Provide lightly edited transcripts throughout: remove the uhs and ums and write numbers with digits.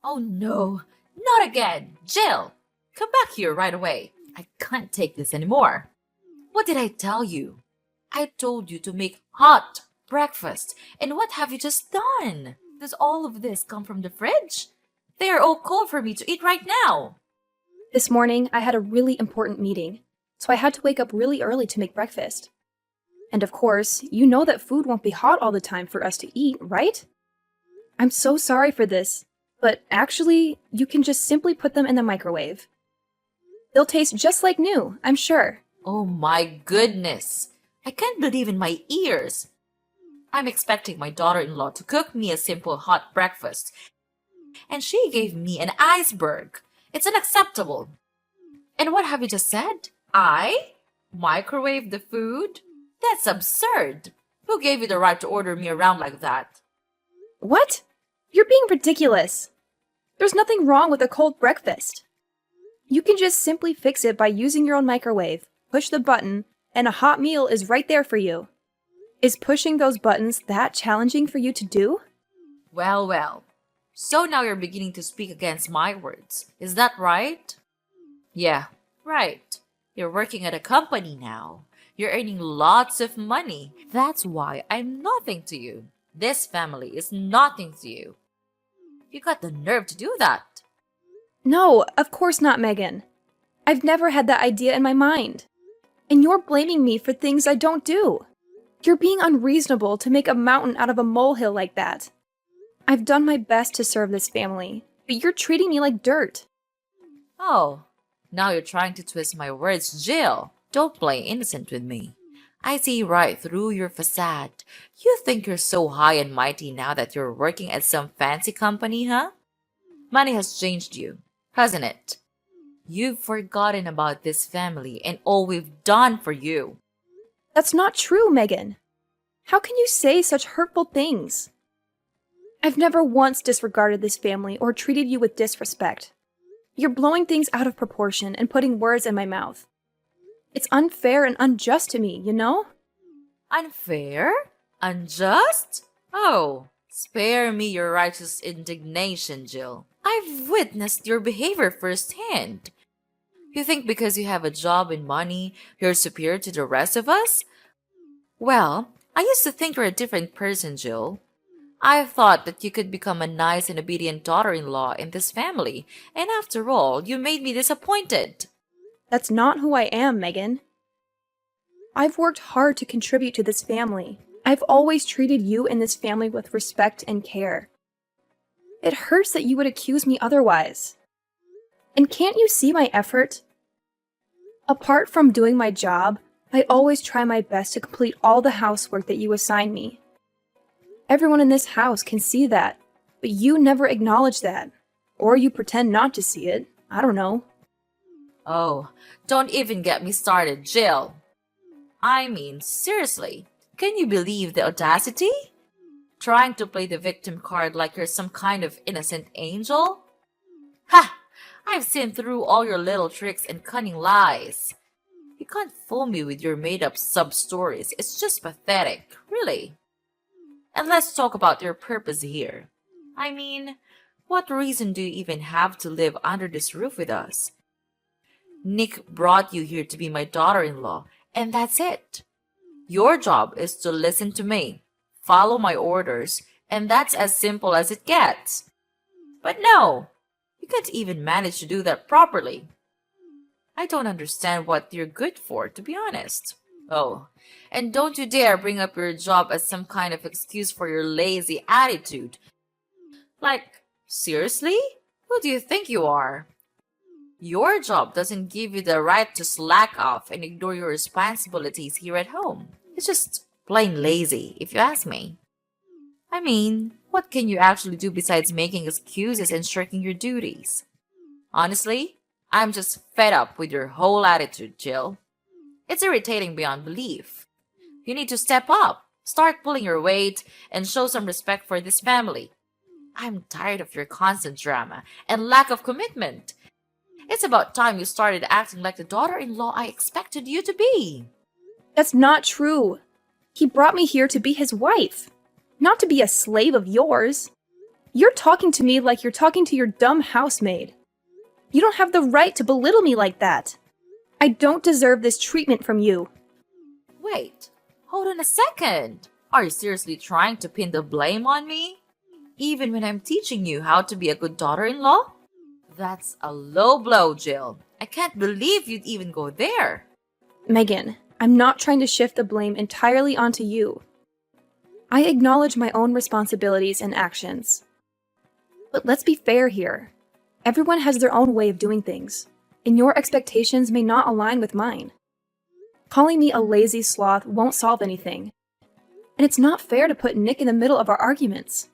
Oh no, not again! Jill! Come back here right away. I can't take this anymore. What did I tell you? I told you to make hot breakfast. And what have you just done? Does all of this come from the fridge? They are all cold for me to eat right now. This morning, I had a really important meeting, so I had to wake up really early to make breakfast. And of course, you know that food won't be hot all the time for us to eat, right? I'm so sorry for this, but actually, you can just simply put them in the microwave. They'll taste just like new, I'm sure. Oh my goodness! I can't believe in my ears. I'm expecting my daughter-in-law to cook me a simple hot breakfast, and she gave me an iceberg. It's unacceptable. And what have you just said? I microwave the food? That's absurd. Who gave you the right to order me around like that? What? You're being ridiculous. There's nothing wrong with a cold breakfast. You can just simply fix it by using your own microwave, push the button, and a hot meal is right there for you. Is pushing those buttons that challenging for you to do? Well, well. So now you're beginning to speak against my words. Is that right? Yeah, right. You're working at a company now. You're earning lots of money. That's why I'm nothing to you. This family is nothing to you. You got the nerve to do that. No, of course not, Megan. I've never had that idea in my mind. And you're blaming me for things I don't do. You're being unreasonable to make a mountain out of a molehill like that. I've done my best to serve this family, but you're treating me like dirt. Oh, now you're trying to twist my words, Jill. Don't play innocent with me. I see right through your facade. You think you're so high and mighty now that you're working at some fancy company, huh? Money has changed you, hasn't it? You've forgotten about this family and all we've done for you. That's not true, Megan. How can you say such hurtful things? I've never once disregarded this family or treated you with disrespect. You're blowing things out of proportion and putting words in my mouth. It's unfair and unjust to me, you know? Unfair? Unjust? Oh, spare me your righteous indignation, Jill. I've witnessed your behavior firsthand. You think because you have a job and money, you're superior to the rest of us? Well, I used to think you're a different person, Jill. I thought that you could become a nice and obedient daughter-in-law in this family, and after all, you made me disappointed. That's not who I am, Megan. I've worked hard to contribute to this family. I've always treated you and this family with respect and care. It hurts that you would accuse me otherwise. And can't you see my effort? Apart from doing my job, I always try my best to complete all the housework that you assign me. Everyone in this house can see that, but you never acknowledge that. Or you pretend not to see it. I don't know. Oh, don't even get me started, Jill. I mean, seriously, can you believe the audacity? Trying to play the victim card like you're some kind of innocent angel? Ha! I've seen through all your little tricks and cunning lies. You can't fool me with your made-up sub-stories. It's just pathetic, really. And let's talk about your purpose here. I mean, what reason do you even have to live under this roof with us? Nick brought you here to be my daughter-in-law, and that's it. Your job is to listen to me, follow my orders, and that's as simple as it gets. But no, you can't even manage to do that properly. I don't understand what you're good for, to be honest. Oh, and don't you dare bring up your job as some kind of excuse for your lazy attitude. Like, seriously? Who do you think you are? Your job doesn't give you the right to slack off and ignore your responsibilities here at home. It's just plain lazy, if you ask me. I mean, what can you actually do besides making excuses and shirking your duties? Honestly, I'm just fed up with your whole attitude, Jill. It's irritating beyond belief. You need to step up, start pulling your weight, and show some respect for this family. I'm tired of your constant drama and lack of commitment. It's about time you started acting like the daughter-in-law I expected you to be. That's not true. He brought me here to be his wife, not to be a slave of yours. You're talking to me like you're talking to your dumb housemaid. You don't have the right to belittle me like that. I don't deserve this treatment from you. Wait, hold on a second. Are you seriously trying to pin the blame on me? Even when I'm teaching you how to be a good daughter-in-law? That's a low blow, Jill. I can't believe you'd even go there. Megan, I'm not trying to shift the blame entirely onto you. I acknowledge my own responsibilities and actions. But let's be fair here. Everyone has their own way of doing things, and your expectations may not align with mine. Calling me a lazy sloth won't solve anything. And it's not fair to put Nick in the middle of our arguments.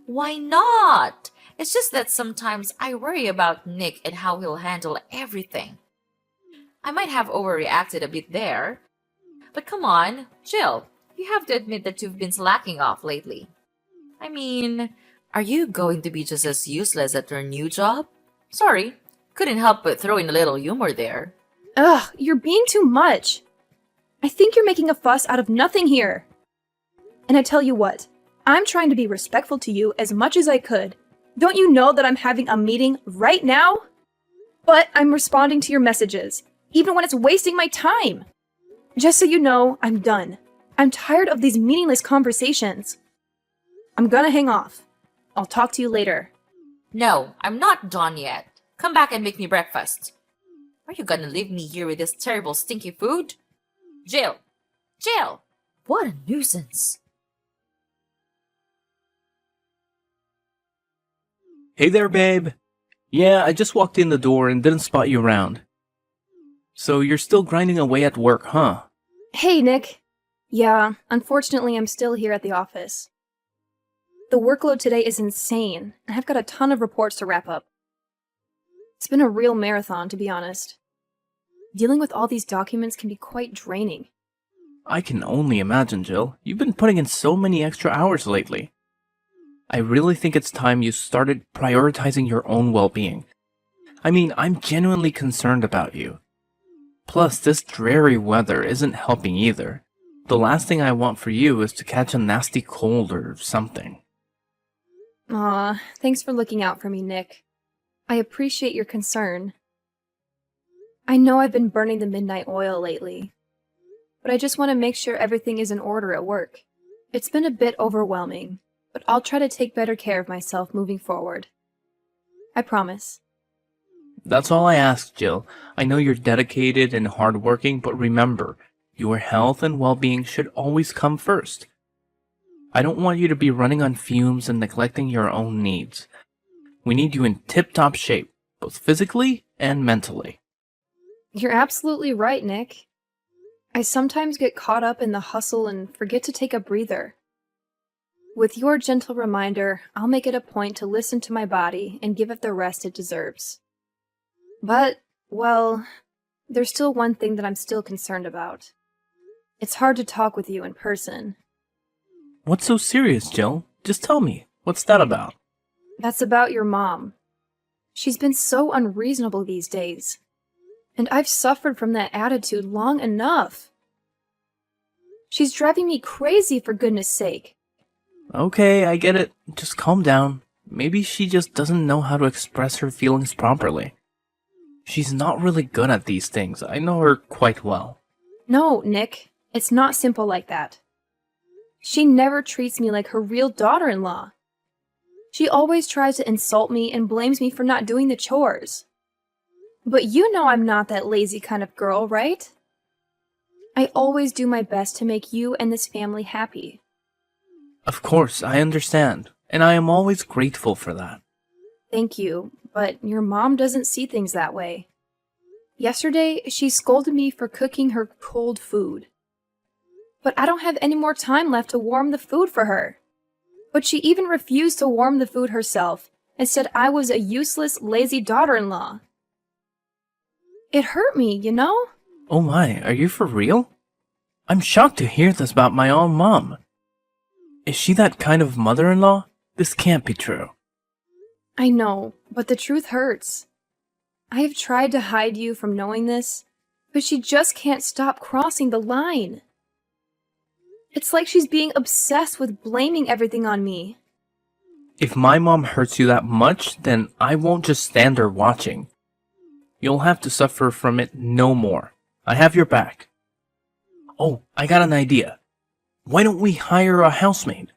Why not? It's just that sometimes I worry about Nick and how he'll handle everything. I might have overreacted a bit there. But come on, Jill, you have to admit that you've been slacking off lately. I mean, are you going to be just as useless at your new job? Sorry, couldn't help but throw in a little humor there. Ugh, you're being too much. I think you're making a fuss out of nothing here. And I tell you what, I'm trying to be respectful to you as much as I could. Don't you know that I'm having a meeting right now? But I'm responding to your messages, even when it's wasting my time. Just so you know, I'm done. I'm tired of these meaningless conversations. I'm gonna hang off. I'll talk to you later. No, I'm not done yet. Come back and make me breakfast. Are you gonna leave me here with this terrible stinky food? Jill! Jill! What a nuisance. Hey there, babe. Yeah, I just walked in the door and didn't spot you around. So you're still grinding away at work, huh? Hey, Nick. Yeah, unfortunately, I'm still here at the office. The workload today is insane, and I've got a ton of reports to wrap up. It's been a real marathon, to be honest. Dealing with all these documents can be quite draining. I can only imagine, Jill. You've been putting in so many extra hours lately. I really think it's time you started prioritizing your own well-being. I mean, I'm genuinely concerned about you. Plus, this dreary weather isn't helping either. The last thing I want for you is to catch a nasty cold or something. Aw, thanks for looking out for me, Nick. I appreciate your concern. I know I've been burning the midnight oil lately, but I just want to make sure everything is in order at work. It's been a bit overwhelming, but I'll try to take better care of myself moving forward. I promise. That's all I ask, Jill. I know you're dedicated and hardworking, but remember, your health and well-being should always come first. I don't want you to be running on fumes and neglecting your own needs. We need you in tip-top shape, both physically and mentally. You're absolutely right, Nick. I sometimes get caught up in the hustle and forget to take a breather. With your gentle reminder, I'll make it a point to listen to my body and give it the rest it deserves. But, well, there's still one thing that I'm still concerned about. It's hard to talk with you in person. What's so serious, Jill? Just tell me. What's that about? That's about your mom. She's been so unreasonable these days. And I've suffered from that attitude long enough. She's driving me crazy, for goodness sake. Okay, I get it. Just calm down. Maybe she just doesn't know how to express her feelings properly. She's not really good at these things. I know her quite well. No, Nick. It's not simple like that. She never treats me like her real daughter-in-law. She always tries to insult me and blames me for not doing the chores. But you know I'm not that lazy kind of girl, right? I always do my best to make you and this family happy. Of course, I understand, and I am always grateful for that. Thank you, but your mom doesn't see things that way. Yesterday, she scolded me for cooking her cold food. But I don't have any more time left to warm the food for her. But she even refused to warm the food herself and said I was a useless, lazy daughter-in-law. It hurt me, you know? Oh my, are you for real? I'm shocked to hear this about my own mom. Is she that kind of mother-in-law? This can't be true. I know, but the truth hurts. I have tried to hide you from knowing this, but she just can't stop crossing the line. It's like she's being obsessed with blaming everything on me. If my mom hurts you that much, then I won't just stand there watching. You'll have to suffer from it no more. I have your back. Oh, I got an idea. Why don't we hire a housemaid?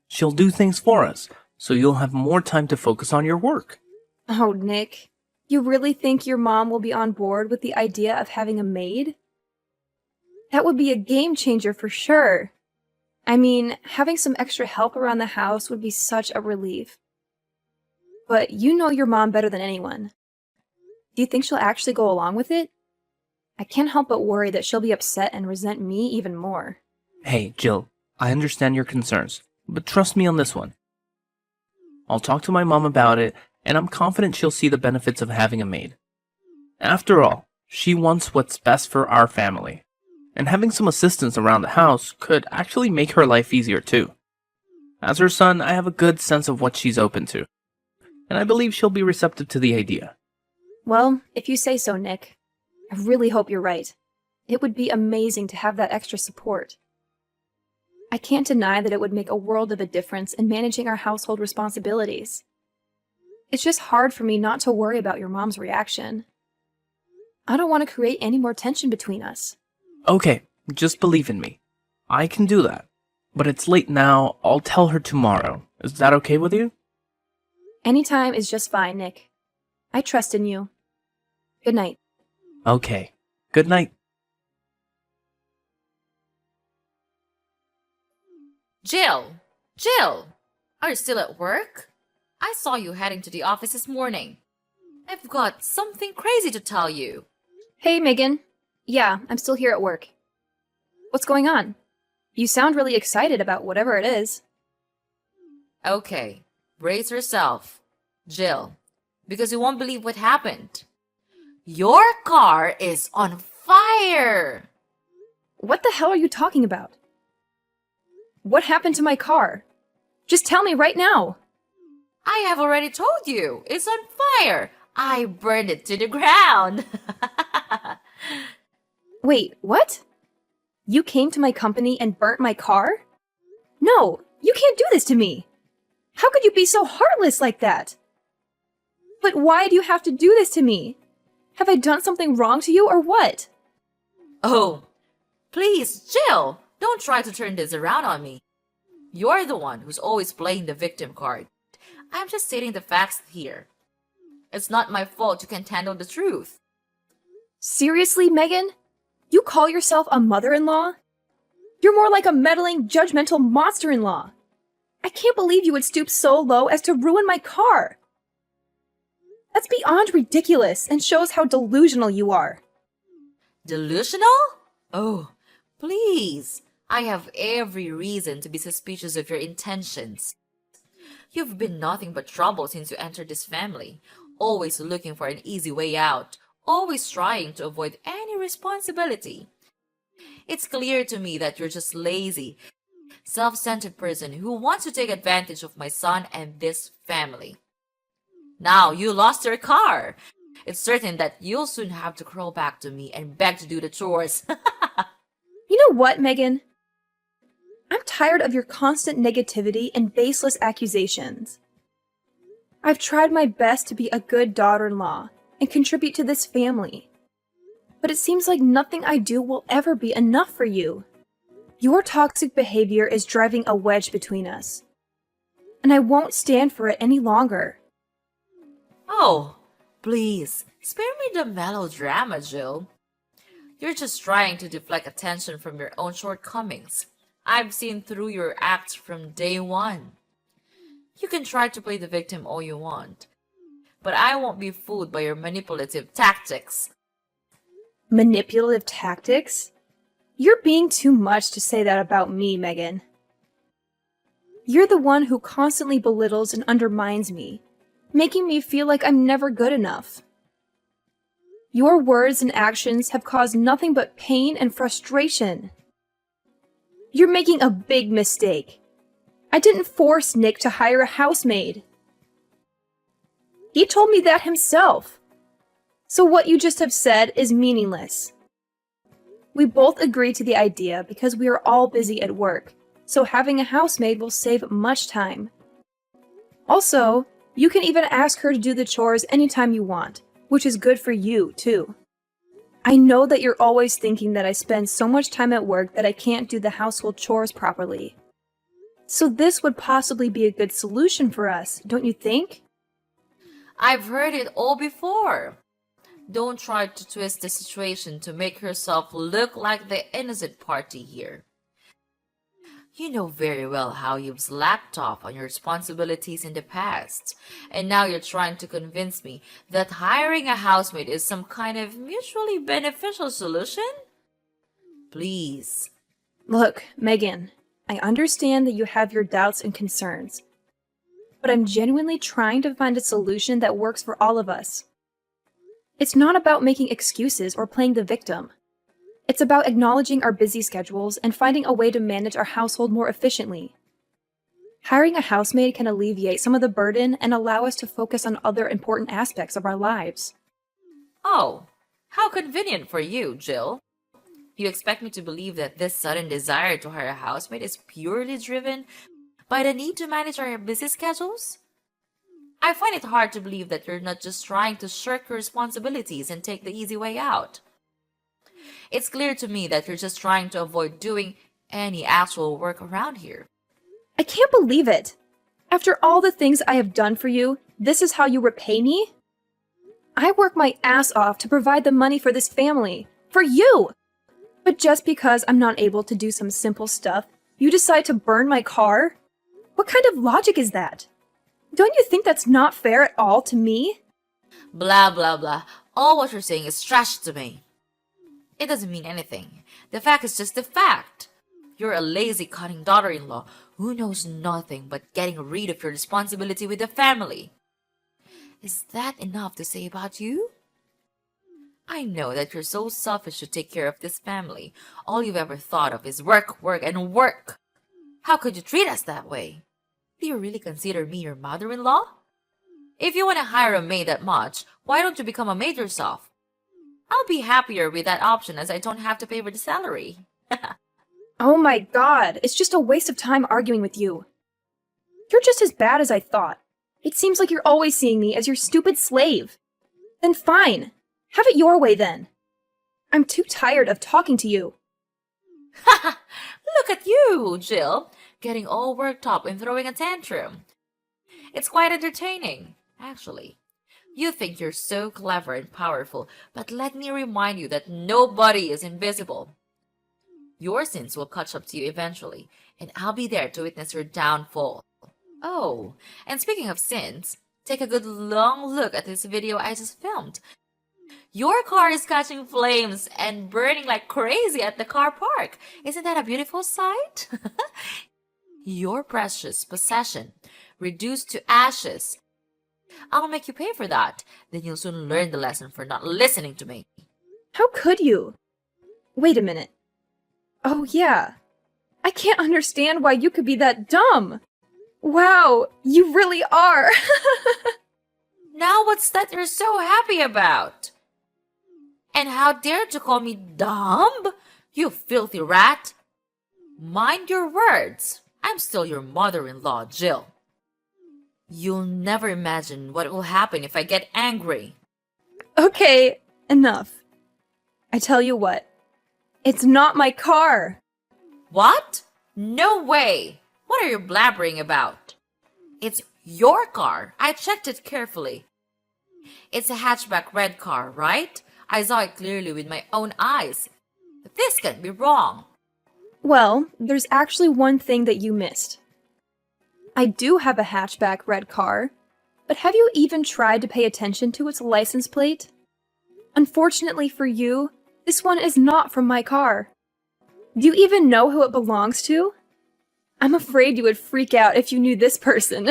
She'll do things for us, so you'll have more time to focus on your work. Oh, Nick, you really think your mom will be on board with the idea of having a maid? That would be a game changer for sure. I mean, having some extra help around the house would be such a relief. But you know your mom better than anyone. Do you think she'll actually go along with it? I can't help but worry that she'll be upset and resent me even more. Hey, Jill, I understand your concerns, but trust me on this one. I'll talk to my mom about it, and I'm confident she'll see the benefits of having a maid. After all, she wants what's best for our family. And having some assistance around the house could actually make her life easier too. As her son, I have a good sense of what she's open to, and I believe she'll be receptive to the idea. Well, if you say so, Nick. I really hope you're right. It would be amazing to have that extra support. I can't deny that it would make a world of a difference in managing our household responsibilities. It's just hard for me not to worry about your mom's reaction. I don't want to create any more tension between us. Okay, just believe in me. I can do that. But it's late now, I'll tell her tomorrow. Is that okay with you? Anytime is just fine, Nick. I trust in you. Good night. Okay. Good night. Jill! Jill! Are you still at work? I saw you heading to the office this morning. I've got something crazy to tell you. Hey, Megan. Yeah, I'm still here at work. What's going on? You sound really excited about whatever it is. Okay, brace yourself, Jill, because you won't believe what happened. Your car is on fire! What the hell are you talking about? What happened to my car? Just tell me right now. I have already told you. It's on fire. I burned it to the ground. Wait, what? You came to my company and burnt my car? No, you can't do this to me. How could you be so heartless like that? But why do you have to do this to me? Have I done something wrong to you or what? Oh, please, Jill, don't try to turn this around on me. You're the one who's always playing the victim card. I'm just stating the facts here. It's not my fault you can't handle the truth. Seriously, Megan? You call yourself a mother-in-law? You're more like a meddling, judgmental monster-in-law. I can't believe you would stoop so low as to ruin my car. That's beyond ridiculous and shows how delusional you are. Delusional? Oh, please. I have every reason to be suspicious of your intentions. You've been nothing but trouble since you entered this family, always looking for an easy way out, always trying to avoid any responsibility. It's clear to me that you're just lazy, self-centered person who wants to take advantage of my son and this family. Now you lost your car. It's certain that you'll soon have to crawl back to me and beg to do the chores. You know what, Megan? I'm tired of your constant negativity and baseless accusations. I've tried my best to be a good daughter-in-law and contribute to this family. But it seems like nothing I do will ever be enough for you. Your toxic behavior is driving a wedge between us. And I won't stand for it any longer. Oh, please, spare me the melodrama, Jill. You're just trying to deflect attention from your own shortcomings. I've seen through your acts from day one. You can try to play the victim all you want, but I won't be fooled by your manipulative tactics. Manipulative tactics? You're being too much to say that about me, Megan. You're the one who constantly belittles and undermines me, making me feel like I'm never good enough. Your words and actions have caused nothing but pain and frustration. You're making a big mistake. I didn't force Nick to hire a housemaid. He told me that himself. So what you just have said is meaningless. We both agreed to the idea because we are all busy at work, so having a housemaid will save much time. Also, you can even ask her to do the chores anytime you want, which is good for you, too. I know that you're always thinking that I spend so much time at work that I can't do the household chores properly. So this would possibly be a good solution for us, don't you think? I've heard it all before. Don't try to twist the situation to make yourself look like the innocent party here. You know very well how you've slacked off on your responsibilities in the past, and now you're trying to convince me that hiring a housemaid is some kind of mutually beneficial solution? Please. Look, Megan, I understand that you have your doubts and concerns, but I'm genuinely trying to find a solution that works for all of us. It's not about making excuses or playing the victim. It's about acknowledging our busy schedules and finding a way to manage our household more efficiently. Hiring a housemaid can alleviate some of the burden and allow us to focus on other important aspects of our lives. Oh, how convenient for you, Jill. You expect me to believe that this sudden desire to hire a housemaid is purely driven by the need to manage our busy schedules? I find it hard to believe that you're not just trying to shirk your responsibilities and take the easy way out. It's clear to me that you're just trying to avoid doing any actual work around here. I can't believe it! After all the things I have done for you, this is how you repay me? I work my ass off to provide the money for this family. For you! But just because I'm not able to do some simple stuff, you decide to burn my car? What kind of logic is that? Don't you think that's not fair at all to me? Blah, blah, blah. All what you're saying is trash to me. It doesn't mean anything. The fact is just the fact. You're a lazy, cunning daughter-in-law who knows nothing but getting rid of your responsibility with the family. Is that enough to say about you? I know that you're so selfish to take care of this family. All you've ever thought of is work, work, and work. How could you treat us that way? Do you really consider me your mother-in-law? If you want to hire a maid that much, why don't you become a maid yourself? I'll be happier with that option as I don't have to pay for the salary. Oh my god, it's just a waste of time arguing with you. You're just as bad as I thought. It seems like you're always seeing me as your stupid slave. Then fine. Have it your way then. I'm too tired of talking to you. Ha! Look at you, Jill, getting all worked up and throwing a tantrum. It's quite entertaining, actually. You think you're so clever and powerful, but let me remind you that nobody is invisible. Your sins will catch up to you eventually, and I'll be there to witness your downfall. Oh, and speaking of sins, take a good long look at this video I just filmed. Your car is catching flames and burning like crazy at the car park. Isn't that a beautiful sight? Your precious possession reduced to ashes. I'll make you pay for that. Then you'll soon learn the lesson for not listening to me. How could you? Wait a minute. Oh yeah. I can't understand why you could be that dumb. Wow, you really are. Now what's that you're so happy about? And how dare you call me dumb? You filthy rat. Mind your words. I'm still your mother-in-law, Jill. You'll never imagine what will happen if I get angry. Okay, enough. I tell you what. It's not my car. What? No way. What are you blabbering about? It's your car. I checked it carefully. It's a hatchback red car, right? I saw it clearly with my own eyes. This can't be wrong. Well, there's actually one thing that you missed. I do have a hatchback red car, but have you even tried to pay attention to its license plate? Unfortunately for you, this one is not from my car. Do you even know who it belongs to? I'm afraid you would freak out if you knew this person.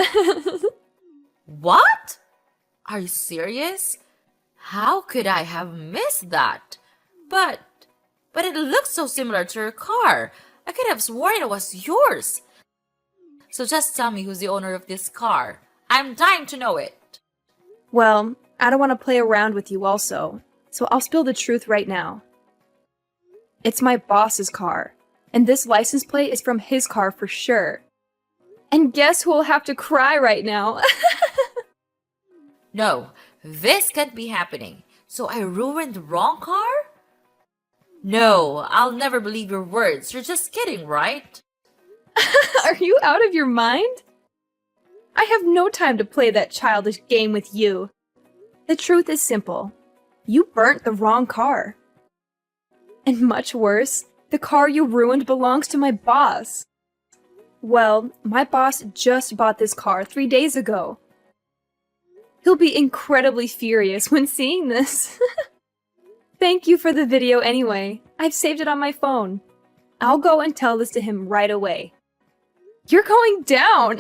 What? Are you serious? How could I have missed that? But it looks so similar to your car. I could have sworn it was yours. So just tell me who's the owner of this car. I'm dying to know it. Well, I don't want to play around with you also, so I'll spill the truth right now. It's my boss's car, and this license plate is from his car for sure. And guess who will have to cry right now? No, this can't be happening. So I ruined the wrong car? No, I'll never believe your words. You're just kidding, right? Are you out of your mind? I have no time to play that childish game with you. The truth is simple. You burnt the wrong car. And much worse, the car you ruined belongs to my boss. Well, my boss just bought this car 3 days ago. He'll be incredibly furious when seeing this. Thank you for the video anyway. I've saved it on my phone. I'll go and tell this to him right away. You're going down!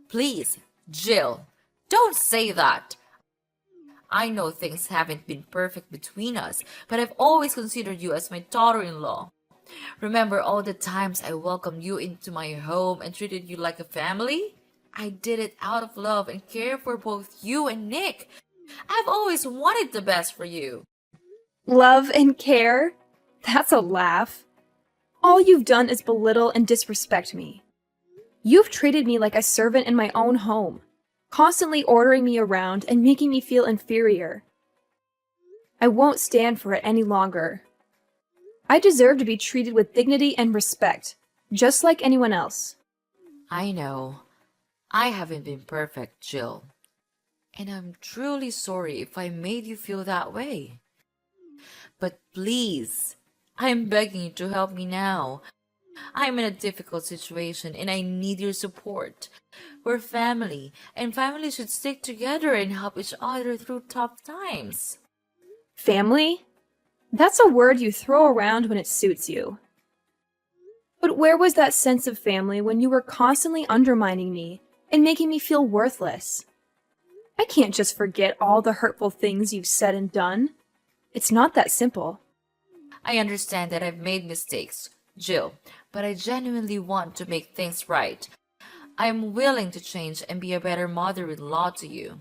Please, Jill, don't say that. I know things haven't been perfect between us, but I've always considered you as my daughter-in-law. Remember all the times I welcomed you into my home and treated you like a family? I did it out of love and care for both you and Nick. I've always wanted the best for you. Love and care? That's a laugh. All you've done is belittle and disrespect me. You've treated me like a servant in my own home, constantly ordering me around and making me feel inferior. I won't stand for it any longer. I deserve to be treated with dignity and respect, just like anyone else. I know. I haven't been perfect, Jill. And I'm truly sorry if I made you feel that way. But please, I'm begging you to help me now. I'm in a difficult situation and I need your support. We're family, and families should stick together and help each other through tough times. Family? That's a word you throw around when it suits you. But where was that sense of family when you were constantly undermining me and making me feel worthless? I can't just forget all the hurtful things you've said and done. It's not that simple. I understand that I've made mistakes, Jill, but I genuinely want to make things right. I'm willing to change and be a better mother-in-law to you.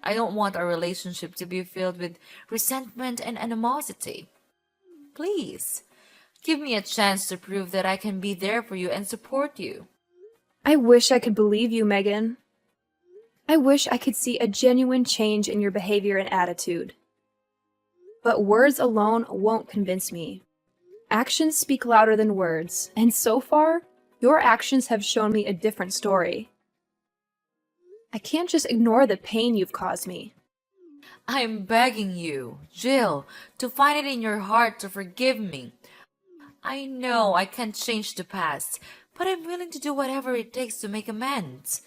I don't want our relationship to be filled with resentment and animosity. Please, give me a chance to prove that I can be there for you and support you. I wish I could believe you, Megan. I wish I could see a genuine change in your behavior and attitude. But words alone won't convince me. Actions speak louder than words, and so far, your actions have shown me a different story. I can't just ignore the pain you've caused me. I'm begging you, Jill, to find it in your heart to forgive me. I know I can't change the past, but I'm willing to do whatever it takes to make amends.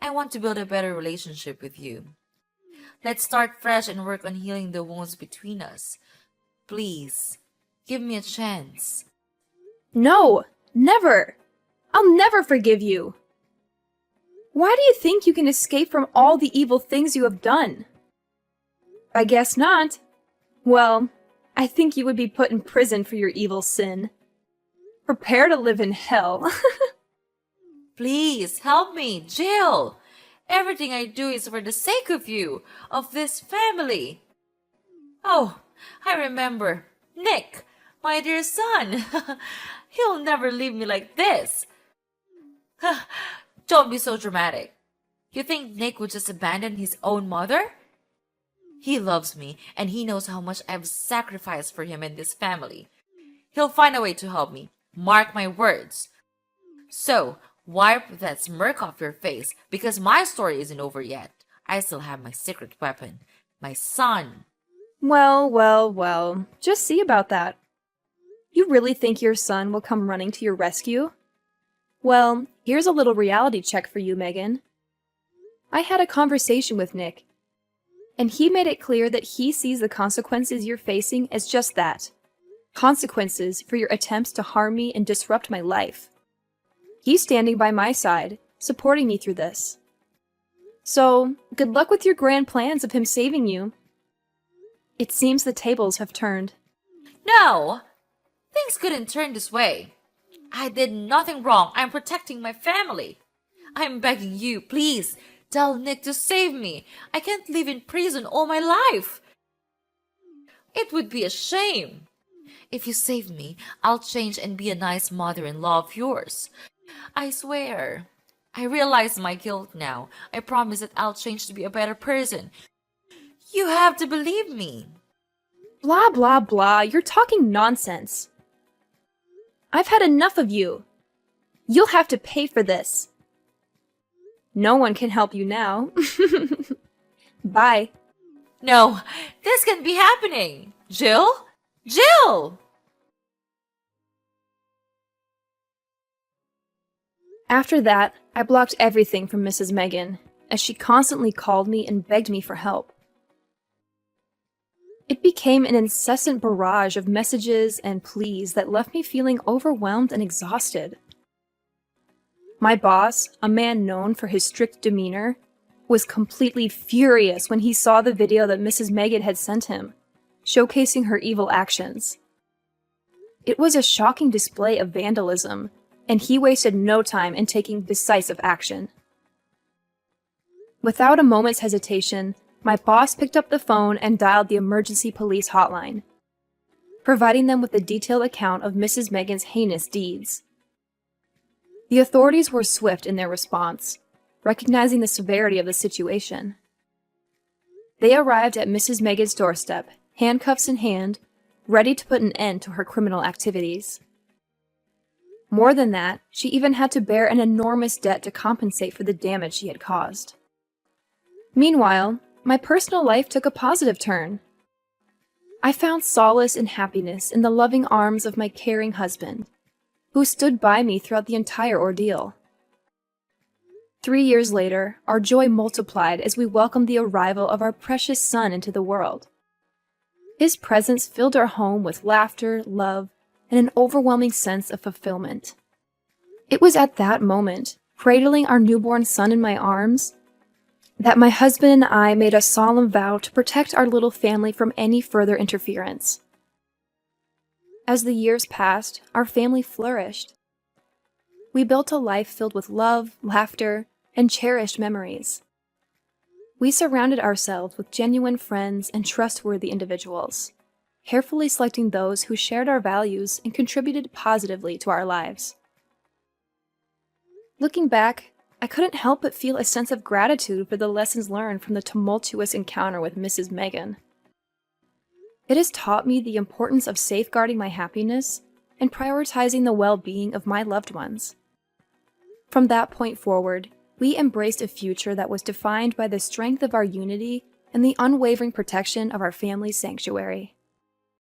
I want to build a better relationship with you. Let's start fresh and work on healing the wounds between us. Please, give me a chance. No, never! I'll never forgive you! Why do you think you can escape from all the evil things you have done? I guess not. Well, I think you would be put in prison for your evil sin. Prepare to live in hell. Please, help me, Jill! Everything I do is for the sake of you, of this family. Oh, I remember. Nick, my dear son. He'll never leave me like this. Don't be so dramatic. You think Nick would just abandon his own mother? He loves me, and he knows how much I've sacrificed for him and this family. He'll find a way to help me. Mark my words. So, wipe that smirk off your face, because my story isn't over yet. I still have my secret weapon, my son. Well. Just see about that. You really think your son will come running to your rescue? Well, here's a little reality check for you, Megan. I had a conversation with Nick, and he made it clear that he sees the consequences you're facing as just that. Consequences for your attempts to harm me and disrupt my life. He's standing by my side, supporting me through this. So, good luck with your grand plans of him saving you. It seems the tables have turned. No! Things couldn't turn this way. I did nothing wrong. I'm protecting my family. I'm begging you, please, tell Nick to save me. I can't live in prison all my life. It would be a shame. If you save me, I'll change and be a nice mother-in-law of yours. I swear. I realize my guilt now. I promise that I'll change to be a better person. You have to believe me. Blah, blah, blah. You're talking nonsense. I've had enough of you. You'll have to pay for this. No one can help you now. Bye. No, this can't be happening. Jill? Jill! After that, I blocked everything from Mrs. Megan, as she constantly called me and begged me for help. It became an incessant barrage of messages and pleas that left me feeling overwhelmed and exhausted. My boss, a man known for his strict demeanor, was completely furious when he saw the video that Mrs. Megan had sent him, showcasing her evil actions. It was a shocking display of vandalism, and he wasted no time in taking decisive action. Without a moment's hesitation, my boss picked up the phone and dialed the emergency police hotline, providing them with a detailed account of Mrs. Megan's heinous deeds. The authorities were swift in their response, recognizing the severity of the situation. They arrived at Mrs. Megan's doorstep, handcuffs in hand, ready to put an end to her criminal activities. More than that, she even had to bear an enormous debt to compensate for the damage she had caused. Meanwhile, my personal life took a positive turn. I found solace and happiness in the loving arms of my caring husband, who stood by me throughout the entire ordeal. 3 years later, our joy multiplied as we welcomed the arrival of our precious son into the world. His presence filled our home with laughter, love, and an overwhelming sense of fulfillment. It was at that moment, cradling our newborn son in my arms, that my husband and I made a solemn vow to protect our little family from any further interference. As the years passed, our family flourished. We built a life filled with love, laughter, and cherished memories. We surrounded ourselves with genuine friends and trustworthy individuals, carefully selecting those who shared our values and contributed positively to our lives. Looking back, I couldn't help but feel a sense of gratitude for the lessons learned from the tumultuous encounter with Mrs. Megan. It has taught me the importance of safeguarding my happiness and prioritizing the well-being of my loved ones. From that point forward, we embraced a future that was defined by the strength of our unity and the unwavering protection of our family's sanctuary.